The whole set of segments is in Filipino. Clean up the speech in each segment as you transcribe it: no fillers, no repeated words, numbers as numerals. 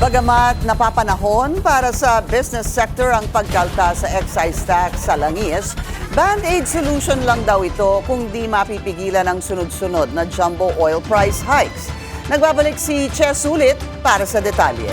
Bagamat napapanahon para sa business sector ang pagkalta sa excise tax sa langis, band-aid solution lang daw ito kung di mapipigilan ang sunod-sunod na jumbo oil price hikes. Nagbabalik si Che Sulit para sa detalye.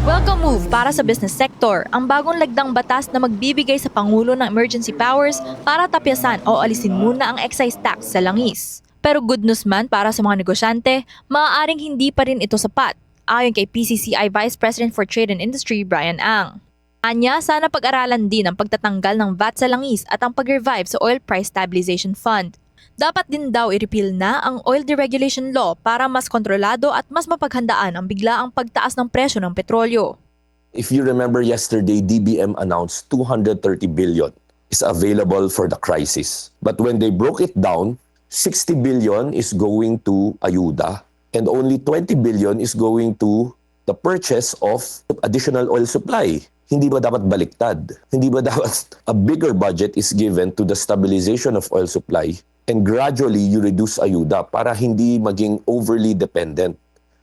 Welcome move para sa business sector, ang bagong lagdang batas na magbibigay sa Pangulo ng emergency powers para tapyasan o alisin muna ang excise tax sa langis. Pero good news man para sa mga negosyante, maaaring hindi pa rin ito sapat, ayon kay PCCI Vice President for Trade and Industry Brian Ang. Anya, sana pag-aralan din ang pagtatanggal ng VAT sa langis at ang pag-revive sa Oil Price Stabilization Fund. Dapat din daw i-repeal na ang oil deregulation law para mas kontrolado at mas mapaghandaan ang biglaang pagtaas ng presyo ng petrolyo. If you remember yesterday, DBM announced 230 billion is available for the crisis. But when they broke it down, 60 billion is going to ayuda and only 20 billion is going to the purchase of additional oil supply. Hindi ba dapat baliktad? Hindi ba dapat a bigger budget is given to the stabilization of oil supply and gradually you reduce ayuda para hindi maging overly dependent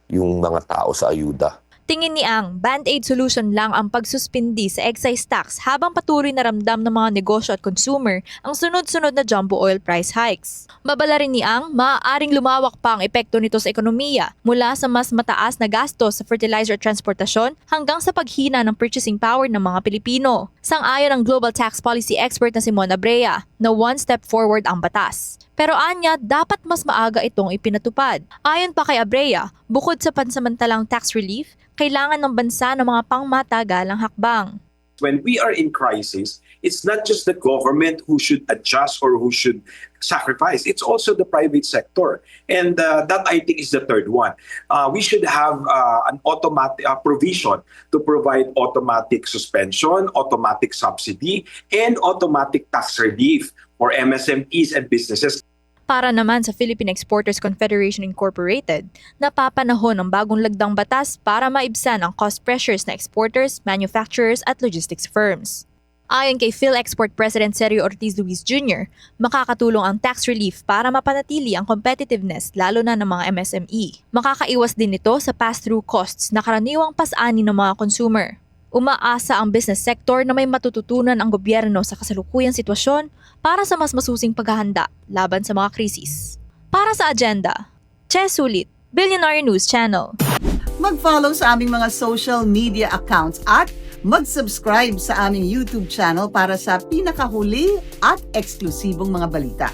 yung mga tao sa ayuda? Tingin ni Ang, band-aid solution lang ang pagsuspindi sa excise tax habang patuloy na ramdam ng mga negosyo at consumer ang sunod-sunod na jumbo oil price hikes. Babala rin ni Ang, maaaring lumawak pa ang epekto nito sa ekonomiya mula sa mas mataas na gastos sa fertilizer at transportasyon hanggang sa paghina ng purchasing power ng mga Pilipino. Sang-ayon ang global tax policy expert na si Mona Brea na one step forward ang batas. Pero anya, dapat mas maaga itong ipinatupad. Ayon pa kay Abrea, bukod sa pansamantalang tax relief, kailangan ng bansa ng mga pangmatagalang hakbang. When we are in crisis, it's not just the government who should adjust or who should sacrifice. It's also the private sector. And that I think is the third one. We should have an automatic provision to provide automatic suspension, automatic subsidy, and automatic tax relief for MSMEs and businesses. Para naman sa Philippine Exporters Confederation Incorporated, napapanahon ang bagong lagdang batas para maibsan ang cost pressures na exporters, manufacturers at logistics firms. Ayon kay PhilExport President Sergio Ortiz Luis Jr., makakatulong ang tax relief para mapanatili ang competitiveness lalo na ng mga MSME. Makakaiwas din ito sa pass-through costs na karaniwang pasani ng mga consumer. Umaasa ang business sector na may matututunan ang gobyerno sa kasalukuyang sitwasyon para sa mas masusing paghahanda laban sa mga krisis. Para sa agenda, Che Sulit, Billionaire News Channel. Mag-follow sa aming mga social media accounts at mag-subscribe sa aming YouTube channel para sa pinakahuli at eksklusibong mga balita.